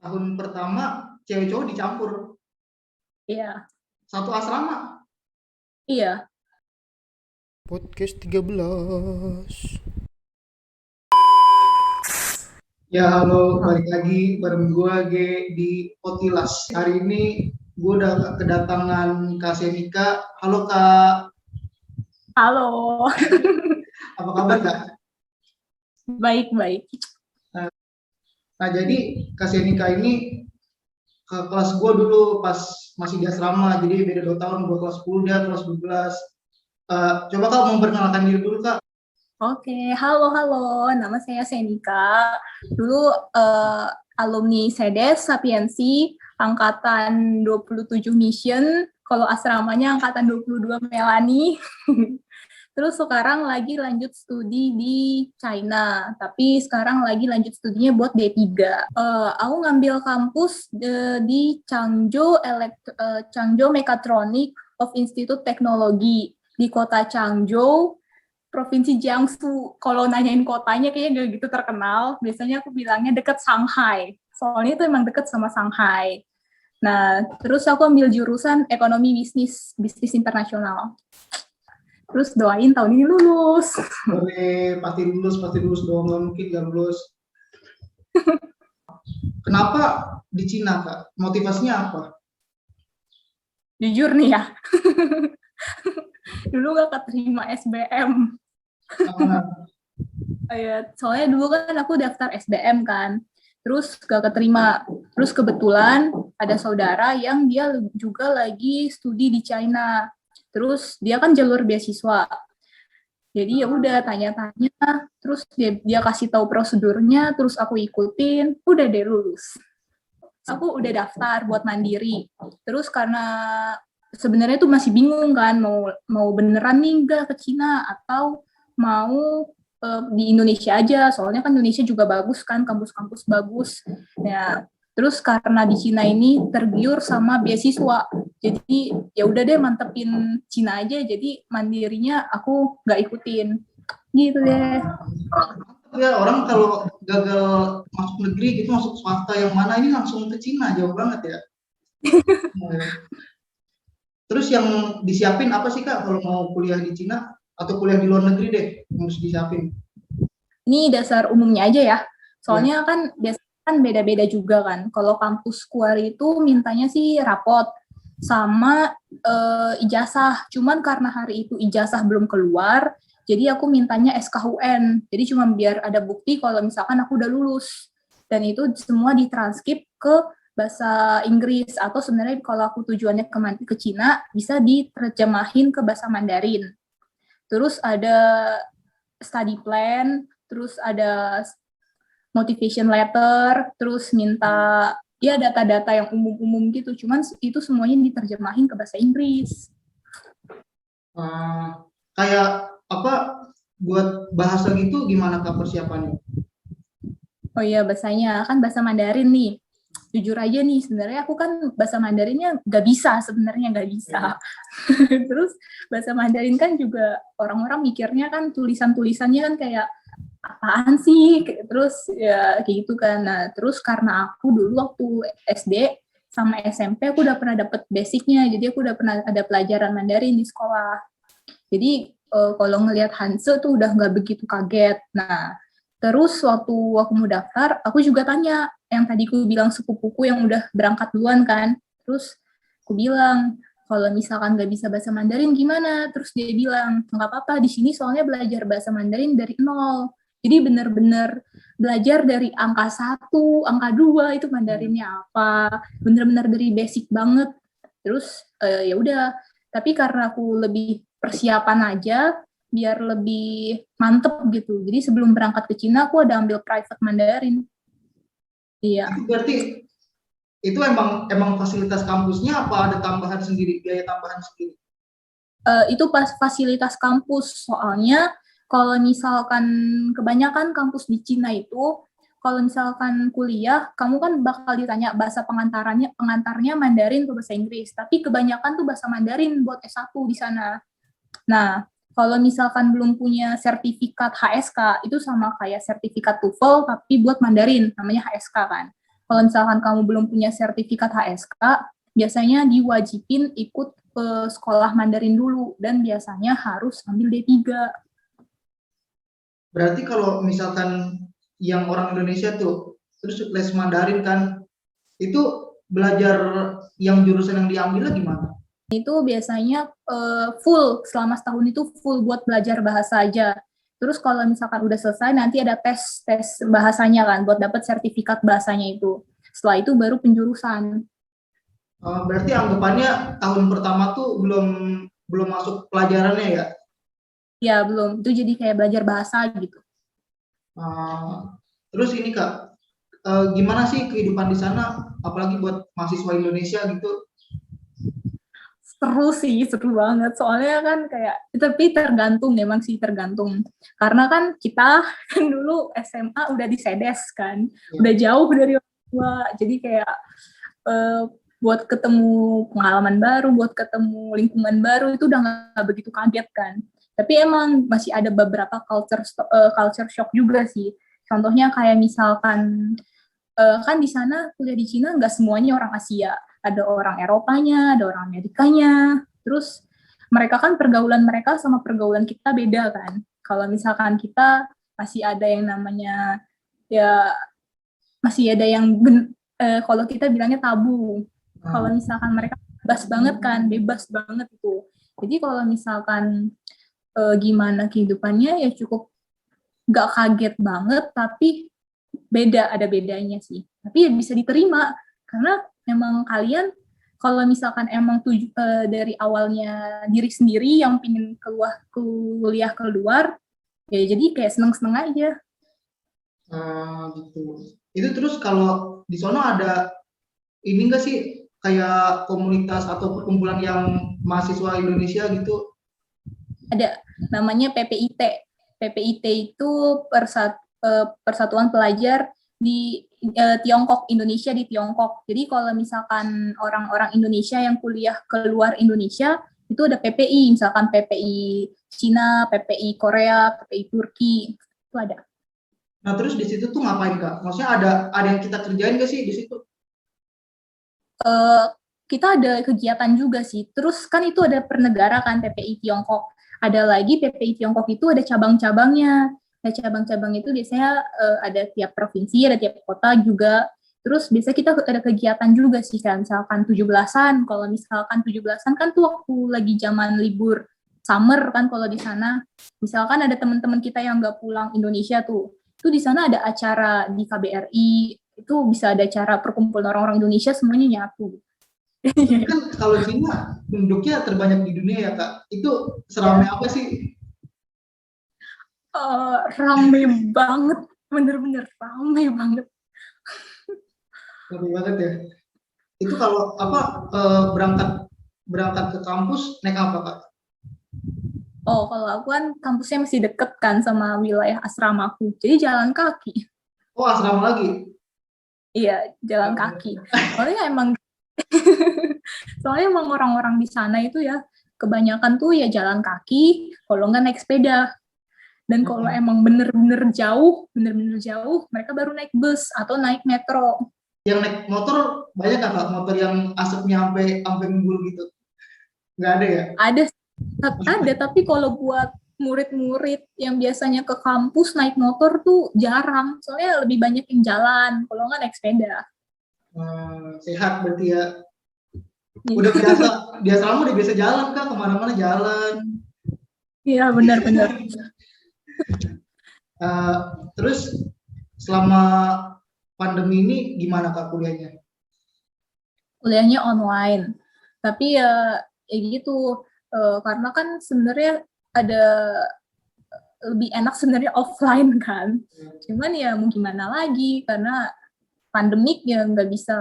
Tahun pertama cewek cowok dicampur, Iya, satu asrama. iya. Podcast 13. Ya halo, balik lagi bareng gua G di Potilas. Hari ini gua udah kedatangan Kak Senika. Halo Kak, Halo, apa kabar Kak? baik-baik. Nah jadi Kak Senika ini ke kelas gua dulu pas masih di asrama, jadi beda 2 tahun, gua kelas 10 dia kelas 12. Coba Kak memperkenalkan diri dulu Kak. Oke, halo. Nama saya Senika. Dulu eh, alumni SEDES Sapiensi, angkatan 27 Mission. Kalau asramanya angkatan 22 Melani. Terus sekarang lagi lanjut studi di China, tapi sekarang lagi lanjut studinya buat D3. Aku ngambil kampus di Changzhou Mechatronic of Institute Technology di kota Changzhou, Provinsi Jiangsu. Kalau nanyain kotanya kayaknya gak gitu terkenal. Biasanya aku bilangnya deket Shanghai. Soalnya itu emang deket sama Shanghai. Nah, terus aku ambil jurusan ekonomi bisnis internasional. Terus doain tahun ini lulus. Boleh, pasti lulus dong, nggak mungkin nggak lulus. Kenapa di Cina Kak? Motivasinya apa? Jujur nih ya, dulu gak keterima SBM. Soalnya dulu kan aku daftar SBM kan, terus gak keterima. Terus kebetulan ada saudara yang dia juga lagi studi di China. Terus dia kan jalur beasiswa. Jadi ya udah tanya-tanya, terus dia kasih tahu prosedurnya, terus aku ikutin, udah deh lulus. Aku udah daftar buat mandiri. Terus karena sebenarnya tuh masih bingung kan mau beneran nih enggak ke Cina atau mau di Indonesia aja, soalnya kan Indonesia juga bagus kan, kampus-kampus bagus. Ya, terus karena di Cina ini tergiur sama beasiswa, jadi ya udah deh mantepin Cina aja, jadi mandirinya aku nggak ikutin, gitu deh. Ya orang kalau gagal masuk negeri gitu masuk swasta yang mana ini langsung ke Cina, jauh banget ya. Terus yang disiapin apa sih Kak kalau mau kuliah di Cina atau kuliah di luar negeri deh yang harus disiapin? Ini dasar umumnya aja ya. Ya. Soalnya kan biasanya kan beda-beda juga kan. Kalau kampus Kuari itu mintanya sih rapot sama ijazah. Cuman karena hari itu ijazah belum keluar, jadi aku mintanya SKUN. Jadi cuma biar ada bukti kalau misalkan aku udah lulus. Dan itu semua ditranskrip ke bahasa Inggris, atau sebenarnya kalau aku tujuannya ke Cina bisa diterjemahin ke bahasa Mandarin. Terus ada study plan, terus ada motivation letter, terus minta ya data-data yang umum-umum gitu. Cuman itu semuanya diterjemahin ke bahasa Inggris. Kayak apa buat bahasa gitu gimana Kak persiapannya? Oh iya, bahasanya kan bahasa Mandarin nih. Jujur aja nih, sebenarnya aku kan bahasa Mandarinnya nggak bisa, sebenarnya nggak bisa. Terus bahasa Mandarin kan juga orang-orang mikirnya kan tulisan-tulisannya kan kayak apaan sih, terus ya kayak gitu kan. Nah, terus karena aku dulu waktu SD sama SMP aku udah pernah dapet basicnya, jadi aku udah pernah ada pelajaran Mandarin di sekolah. Jadi kalau ngelihat Hanse tuh udah nggak begitu kaget. Nah, terus waktu aku mau daftar, aku juga tanya yang tadi aku bilang sepupuku yang udah berangkat duluan kan. Terus aku bilang, kalau misalkan nggak bisa bahasa Mandarin gimana? Terus dia bilang, nggak apa-apa, di sini soalnya belajar bahasa Mandarin dari nol. Jadi benar-benar belajar dari angka 1, angka 2 itu Mandarinnya apa. Benar-benar dari basic banget. Terus ya udah, tapi karena aku lebih persiapan aja, biar lebih mantep gitu. Jadi sebelum berangkat ke Cina, aku ada ambil private Mandarin. Iya. Itu berarti itu emang fasilitas kampusnya apa ada tambahan sendiri, biaya tambahan sendiri? Itu pas fasilitas kampus, soalnya kalau misalkan kebanyakan kampus di Cina itu, kalau misalkan kuliah, kamu kan bakal ditanya bahasa pengantarnya Mandarin atau bahasa Inggris, tapi kebanyakan tuh bahasa Mandarin buat S1 di sana. Nah, kalau misalkan belum punya sertifikat HSK, itu sama kayak sertifikat TOEFL, tapi buat Mandarin, namanya HSK kan. Kalau misalkan kamu belum punya sertifikat HSK, biasanya diwajibin ikut sekolah Mandarin dulu, dan biasanya harus ambil D3. Berarti kalau misalkan yang orang Indonesia tuh terus les Mandarin kan, itu belajar yang jurusan yang diambil gimana? Itu biasanya full, selama setahun itu full buat belajar bahasa aja. Terus kalau misalkan udah selesai, nanti ada tes bahasanya kan, buat dapat sertifikat bahasanya itu. Setelah itu baru penjurusan. Berarti anggapannya tahun pertama tuh belum masuk pelajarannya ya? Ya, belum. Itu jadi kayak belajar bahasa gitu. Terus ini Kak, gimana sih kehidupan di sana, apalagi buat mahasiswa Indonesia gitu? Seru sih, seru banget. Soalnya kan kayak, tapi tergantung, memang sih tergantung. Karena kan kita kan dulu SMA udah di Sedes kan, udah jauh dari orang tua. Jadi kayak buat ketemu pengalaman baru, buat ketemu lingkungan baru, itu udah nggak begitu kaget kan. Tapi emang masih ada beberapa culture shock juga sih. Contohnya kayak misalkan, kan di sana kuliah di Cina nggak semuanya orang Asia, ada orang Eropanya, ada orang Amerikanya. Terus mereka kan pergaulan mereka sama pergaulan kita beda kan. Kalau misalkan kita masih ada yang namanya, ya masih ada yang kalau kita bilangnya tabu. Kalau misalkan mereka bebas banget itu. Jadi kalau misalkan gimana kehidupannya, ya cukup nggak kaget banget, tapi ada bedanya sih. Tapi ya bisa diterima, karena memang kalian kalau misalkan emang dari awalnya diri sendiri yang pingin kuliah keluar, ya jadi kayak seneng-seneng aja. Gitu. Itu terus kalau di sana ada ini enggak sih kayak komunitas atau perkumpulan yang mahasiswa Indonesia gitu? Ada, namanya PPIT. PPIT itu Persatuan Pelajar di Tiongkok, Indonesia di Tiongkok. Jadi kalau misalkan orang-orang Indonesia yang kuliah keluar Indonesia, itu ada PPI, misalkan PPI Cina, PPI Korea, PPI Turki, itu ada. Nah terus di situ tuh ngapain Kak? Maksudnya ada yang kita kerjain nggak sih di situ? Kita ada kegiatan juga sih. Terus kan itu ada per negara kan, PPI Tiongkok. Ada lagi PPI Tiongkok itu ada cabang-cabangnya. Nah, cabang-cabang itu biasanya ada tiap provinsi, ada tiap kota juga. Terus biasanya kita ada kegiatan juga sih, kan misalkan 17-an. Kalau misalkan 17-an kan tuh waktu lagi zaman libur summer kan kalau di sana. Misalkan ada teman-teman kita yang nggak pulang Indonesia tuh. Itu di sana ada acara di KBRI, itu bisa ada acara perkumpulan orang-orang Indonesia semuanya nyatu. Kan kalau Cina penduduknya terbanyak di dunia ya Kak. Itu seramai apa sih? Rame banget, bener-bener rame banget. Rame banget ya. Itu kalau berangkat ke kampus naik apa Kak? Oh, kalau aku kan kampusnya masih deket kan sama wilayah asramaku, jadi jalan kaki. Oh asrama lagi? Iya, jalan kaki. Soalnya emang orang-orang di sana itu ya kebanyakan tuh ya jalan kaki, kalau nggak naik sepeda. Dan kalau emang bener-bener jauh, mereka baru naik bus atau naik metro. Yang naik motor banyak nggak Kak? Motor yang asapnya sampai ngembul gitu? Nggak ada ya? Ada, tapi kalau buat murid-murid yang biasanya ke kampus naik motor tuh jarang. Soalnya lebih banyak yang jalan, kalau nggak naik sepeda. Sehat berarti ya. Udah biasa, di asrama udah biasa jalan Kak, kemana-mana jalan. Iya, benar-benar. Terus selama pandemi ini gimana Kak kuliahnya? Kuliahnya online, tapi ya gitu, karena kan sebenarnya ada lebih enak sebenarnya offline kan. Cuman ya mau gimana lagi, karena pandemik ya nggak bisa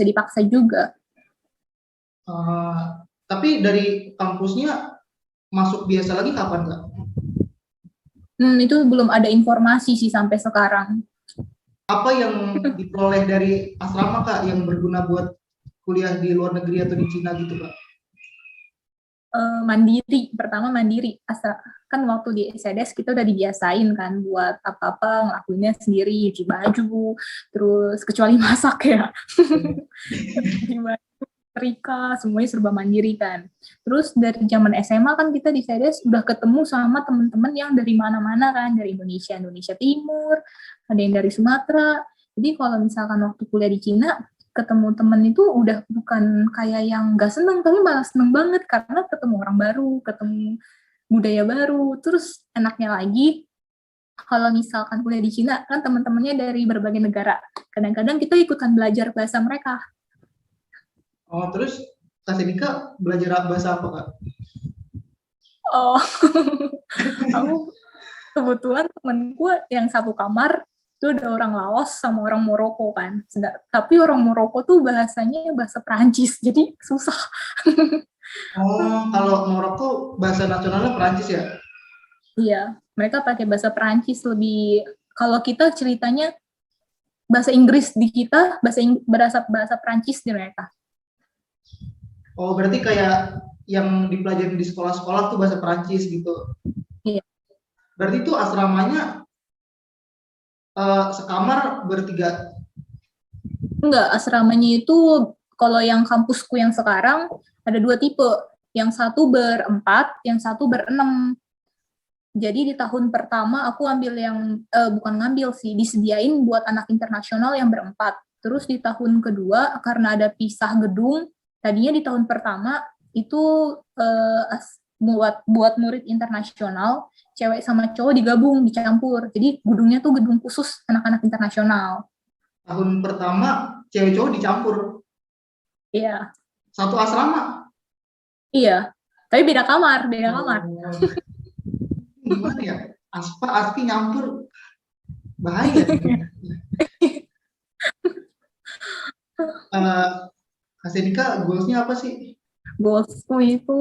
dipaksa juga. Tapi dari kampusnya masuk biasa lagi kapan Kak? Itu belum ada informasi sih sampai sekarang. Apa yang diperoleh dari asrama Kak yang berguna buat kuliah di luar negeri atau di Cina gitu Kak? mandiri. Kan waktu di SEDES kita udah dibiasain kan buat apa-apa ngelakuinnya sendiri, cuci baju, terus kecuali masak ya. Cuci baju, setrika, semuanya serba mandiri kan. Terus dari zaman SMA kan kita di SEDES udah ketemu sama teman-teman yang dari mana-mana kan, dari Indonesia Timur, ada yang dari Sumatera. Jadi kalau misalkan waktu kuliah di Cina, ketemu temen itu udah bukan kayak yang gak seneng, tapi malah seneng banget karena ketemu orang baru, ketemu budaya baru. Terus enaknya lagi, kalau misalkan kuliah di Cina, kan teman-temannya dari berbagai negara. Kadang-kadang kita ikutan belajar bahasa mereka. Oh, terus Kak Senika belajar bahasa apa, Kak? Oh, aku kebetulan temenku yang satu kamar, itu ada orang Laos sama orang Maroko kan. Tapi orang Maroko tuh bahasanya bahasa Perancis, jadi susah. Oh, kalau Maroko bahasa nasionalnya Perancis ya? Iya, mereka pakai bahasa Perancis lebih. Kalau kita ceritanya bahasa Inggris di kita, bahasa Perancis di mereka. Oh, berarti kayak yang dipelajari di sekolah-sekolah tuh bahasa Perancis gitu. Iya. Berarti itu asramanya sekamar bertiga? Enggak, asramanya itu kalau yang kampusku yang sekarang ada 2 tipe. Yang satu ber-4, yang satu ber-6. Jadi di tahun pertama aku ambil yang, bukan ngambil sih, disediain buat anak internasional yang ber-4. Terus di tahun kedua, karena ada pisah gedung, tadinya di tahun pertama itu buat murid internasional, cewek sama cowok digabung, dicampur. Jadi gedungnya tuh gedung khusus anak-anak internasional. Tahun pertama cewek cowok dicampur? Iya. Satu asrama? Iya, tapi beda kamar. Gimana ya? Aspi nyampur, bahaya. Kak Senika, goalsnya apa sih? Goalsku itu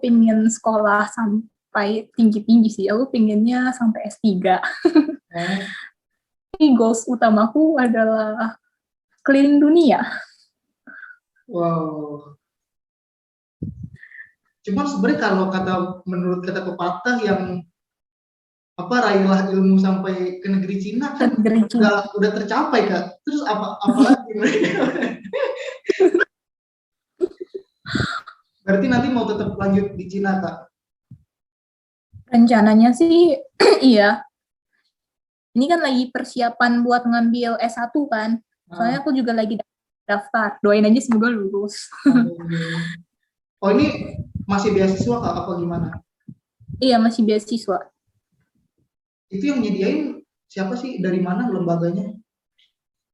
pingin sekolah sampai tinggi-tinggi sih. Aku pinginnya sampai S3. Tapi goals utamaku adalah keliling dunia. Wow. Cuman sebenarnya kalau menurut kata pepatah yang raihlah ilmu sampai ke negeri Cina kan udah tercapai, Kak. Terus apa lagi mereka? Berarti nanti mau tetap lanjut di Cina, Kak? Rencananya sih iya. Ini kan lagi persiapan buat ngambil S1 kan. Soalnya aku juga lagi daftar. Doain aja semoga lulus. Oh, ini masih beasiswa, Kak, apa gimana? Iya, masih beasiswa. Itu yang nyediain siapa sih? Dari mana lembaganya?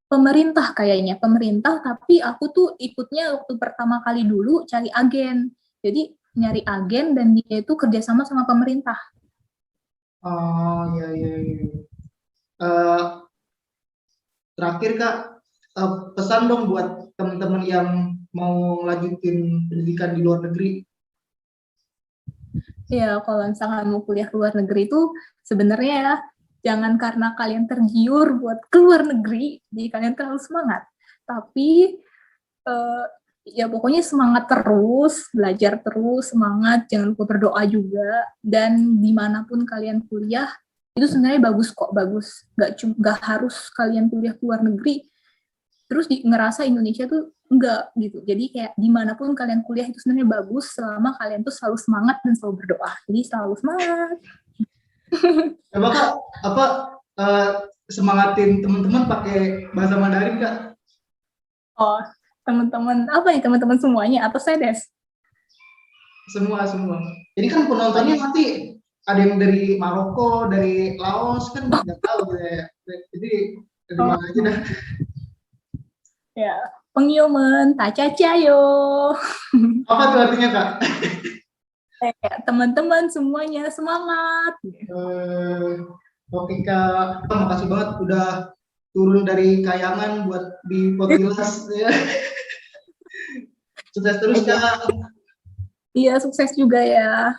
Pemerintah kayaknya, tapi aku tuh ikutnya waktu pertama kali dulu cari agen. Jadi nyari agen dan dia itu kerjasama sama pemerintah. Oh, iya. Terakhir, Kak, pesan dong buat teman-teman yang mau lanjutin pendidikan di luar negeri. Ya, kalau misalkan mau kuliah ke luar negeri itu sebenarnya ya, jangan karena kalian tergiur buat ke luar negeri, jadi kalian terlalu semangat. Tapi ya pokoknya semangat terus, belajar terus, semangat, jangan lupa berdoa juga. Dan dimanapun kalian kuliah, itu sebenarnya bagus kok, bagus. Gak harus kalian kuliah ke luar negeri, terus ngerasa Indonesia tuh enggak gitu. Jadi kayak dimanapun kalian kuliah itu sebenarnya bagus selama kalian tuh selalu semangat dan selalu berdoa. Jadi selalu semangat. Coba, Kak, semangatin teman-teman pakai bahasa Mandarin, Kak? Oh, teman-teman apa nih, teman-teman semuanya atau SEDES? Semua. Jadi kan penontonnya nanti ada yang dari Maroko, dari Laos, kan nggak tahu ya. Jadi dari mana aja dah. Ya, pengyomen, tacacayo. Apa tuh artinya, Kak? Teman-teman semuanya semangat. Oke, Kak, makasih banget udah turun dari kayangan buat di podcast ya. Sukses terus, Kak. Iya, sukses juga ya.